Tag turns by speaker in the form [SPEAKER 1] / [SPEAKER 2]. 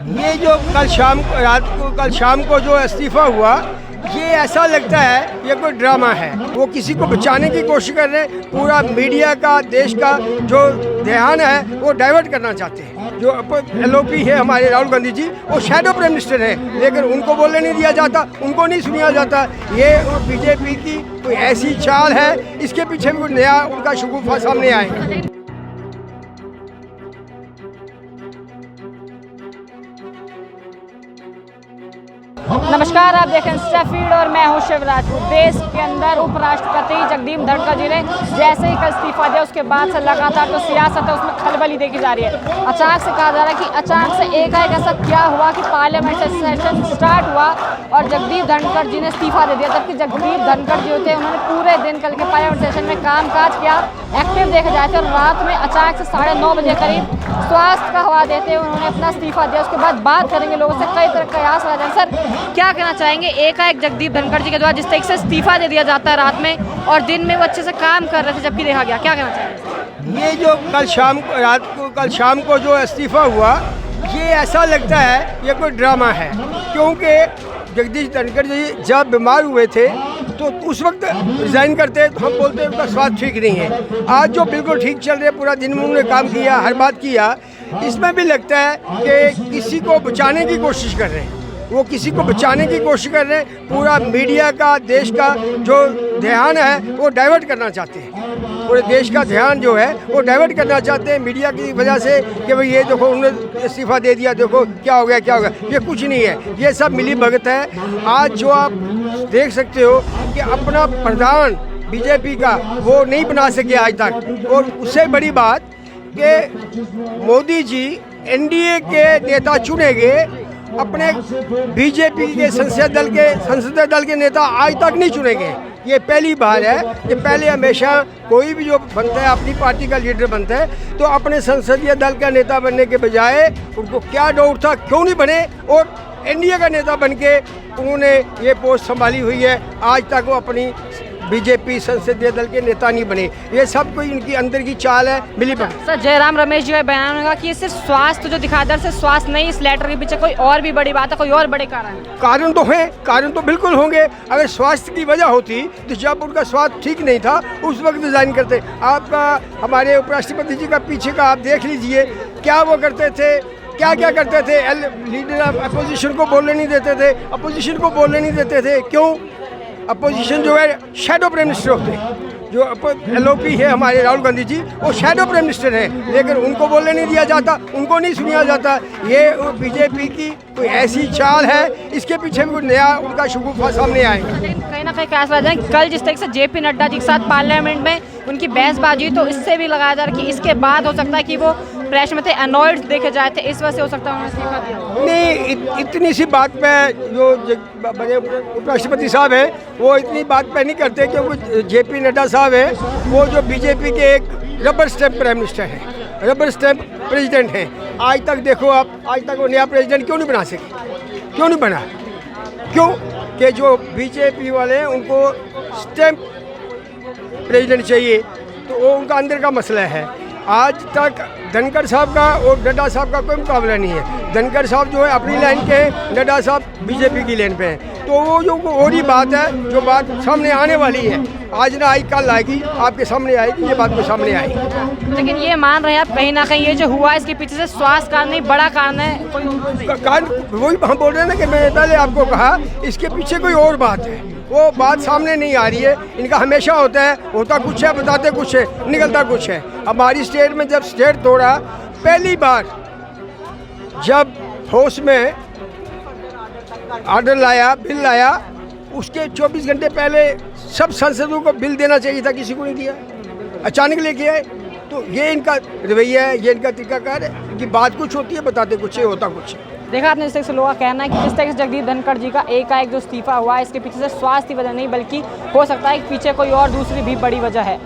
[SPEAKER 1] ये जो कल शाम को जो इस्तीफा हुआ, ये ऐसा लगता है ये कोई ड्रामा है। वो किसी को बचाने की कोशिश कर रहे हैं, पूरा मीडिया का, देश का जो ध्यान है वो डाइवर्ट करना चाहते हैं। जो LOP है हमारे राहुल गांधी जी, वो शैडो प्राइम मिनिस्टर है, लेकिन उनको बोलने नहीं दिया जाता, उनको नहीं सुना जाता। ये BJP की कोई ऐसी चाल है, इसके पीछे भी कुछ नया उनका शगुफा सामने आए।
[SPEAKER 2] नमस्कार, आप देखें इंस्टा फीड और मैं हूं शिवराज। देश के अंदर उपराष्ट्रपति जगदीप धनखड़ जी ने जैसे ही कल इस्तीफा दिया, उसके बाद से लगातार जो सियासत है उसमें खलबली देखी जा रही है। अचानक से कहा जा रहा है कि अचानक से एकाएक ऐसा क्या हुआ कि पार्लियामेंट सेशन स्टार्ट हुआ और जगदीप धनखड़ जी ने इस्तीफा दे दिया। जबकि जगदीप धनखड़ जी होते हैं, उन्होंने पूरे दिन कल के पार्लियामेंट सेशन में कामकाज किया, एक्टिव देखे जाए थे। और रात में अचानक से 9:30 बजे करीब स्वास्थ्य का हवा देते हुए उन्होंने अपना इस्तीफा दिया। उसके बाद बात करेंगे लोगों से, कई तरह कयास लगा जाए। सर, क्या कहना चाहेंगे एकाएक जगदीप धनखड़ जी के द्वारा जिस तरीके से इस्तीफा दे दिया जाता है रात में, और दिन में वो अच्छे से काम कर रहे थे जबकि देखा गया, क्या कहना चाहेंगे?
[SPEAKER 1] ये जो कल शाम को जो इस्तीफा हुआ, ये ऐसा लगता है ये कोई ड्रामा है। क्योंकि जगदीश धनखड़ जी जब बीमार हुए थे तो उस वक्त रिजाइन करते तो हम बोलते उनका स्वास्थ्य ठीक नहीं है। आज जो बिल्कुल ठीक चल रहे, पूरा दिन में उन्होंने काम किया, हर बात किया, इसमें भी लगता है कि किसी को बचाने की कोशिश कर रहे हैं। वो किसी को बचाने की कोशिश कर रहे हैं, पूरा मीडिया का, देश का जो ध्यान है वो डाइवर्ट करना चाहते हैं। पूरे देश का ध्यान जो है वो डाइवर्ट करना चाहते हैं मीडिया की वजह से कि भाई ये देखो उन्होंने इस्तीफा दे दिया, देखो क्या हो गया। ये कुछ नहीं है, ये सब मिली भगत है। आज जो आप देख सकते हो कि अपना प्रधान BJP का वो नहीं बना सके आज तक। और उससे बड़ी बात कि मोदी जी NDA के नेता चुने गए, अपने BJP के संसदीय दल के नेता आज तक नहीं चुने गए। ये पहली बार है कि पहले हमेशा कोई भी जो बनता है अपनी पार्टी का लीडर बनता है तो अपने संसदीय दल का नेता बनने के बजाय उनको क्या डाउट था, क्यों नहीं बने, और NDA का नेता बन के उन्होंने ये पोस्ट संभाली हुई है। आज तक वो अपनी BJP संसदीय दल के नेता नहीं बने। ये सब कोई इनकी अंदर की चाल है, मिली भगत।
[SPEAKER 2] सर, जयराम रमेश जी का बयान होगा कि ये सिर्फ स्वास्थ्य जो दिखा दर से स्वास्थ्य नहीं, इस लेटर के पीछे कोई और भी बड़ी बात है, कोई और बड़े कारण
[SPEAKER 1] तो हैं, कारण तो बिल्कुल होंगे। अगर स्वास्थ्य की वजह होती तो जब उनका स्वास्थ्य ठीक नहीं था उस वक्त रिजाइन करते। आपका हमारे उपराष्ट्रपति जी का पीछे का आप देख लीजिए, क्या वो करते थे, क्या करते थे। लीडर अपोजिशन को बोलने नहीं देते थे, अपोजिशन को बोलने नहीं देते थे। क्यों? अपोजिशन जो है शैडो प्राइम मिनिस्टर होते हैं। जो LOP है हमारे राहुल गांधी जी, वो शैडो प्राइम मिनिस्टर है, लेकिन उनको बोलने नहीं दिया जाता, उनको नहीं सुना जाता। ये BJP की कोई ऐसी चाल है, इसके पीछे भी कुछ नया उनका शगुफा सामने आएगा।
[SPEAKER 2] कहीं ना कहीं क्या समझ जाए, कल जिस तरीके से JP नड्डा जी के साथ पार्लियामेंट में उनकी बहसबाजी, तो इससे भी लगाया जा रहा है कि इसके बाद हो सकता है कि वो प्रेस में थे, अनॉयड देखे जाए थे, इस वजह से हो सकता है उन्होंने इस्तीफा दिया।
[SPEAKER 1] नहीं, इतनी सी बात पे जो बड़े उपराष्ट्रपति साहब है वो इतनी बात पे नहीं करते, क्योंकि JP नड्डा साहब है वो जो BJP के एक रबर स्टैम्प प्राइम मिनिस्टर है, रबर स्टैम्प प्रेसिडेंट हैं। आज तक देखो आप, आज तक वो नया प्रेसिडेंट क्यों नहीं बना सके? क्यों नहीं बना? क्यों? कि जो BJP वाले हैं उनको स्टैम्प प्रेसिडेंट चाहिए, तो वो उनका अंदर का मसला है। आज तक धनखड़ साहब का और नड्डा साहब का कोई मुकाबला नहीं है। धनखड़ साहब जो है अपनी लाइन के हैं, नड्डा साहब BJP की लाइन पे हैं। तो वो जो और ही बात है, जो बात सामने आने वाली है, आज ना आई कल आएगी, आपके सामने आएगी, ये बात तो सामने आएगी।
[SPEAKER 2] लेकिन ये मान रहे हैं आप कहीं ना कहीं ये जो हुआ इसके पीछे से स्वास्थ्य कारण नहीं, बड़ा कारण है कोई
[SPEAKER 1] कारण? वही हम बोल रहे हैं ना कि मैंने पहले आपको कहा, इसके पीछे कोई और बात है, वो बात सामने नहीं आ रही है। इनका हमेशा होता है, होता कुछ है, बताते कुछ है, निकलता कुछ है। हमारी स्टेट में जब स्टेट तोड़ा, पहली बार जब हाउस में ऑर्डर लाया, बिल लाया, उसके 24 घंटे पहले सब सांसदों को बिल देना चाहिए था, किसी को नहीं दिया, अचानक लेके आए। तो ये इनका रवैया है, ये इनका तरीकाकार है कि बात कुछ होती है, बताते कुछ है, होता कुछ है।
[SPEAKER 2] देखा आपने जिस तरह से लोगों का कहना है कि जिस तरह से जगदीप धनखड़ जी का एकाएक जो इस्तीफा हुआ है, इसके पीछे से स्वास्थ्य की वजह नहीं, बल्कि हो सकता है कि पीछे कोई और दूसरी भी बड़ी वजह है।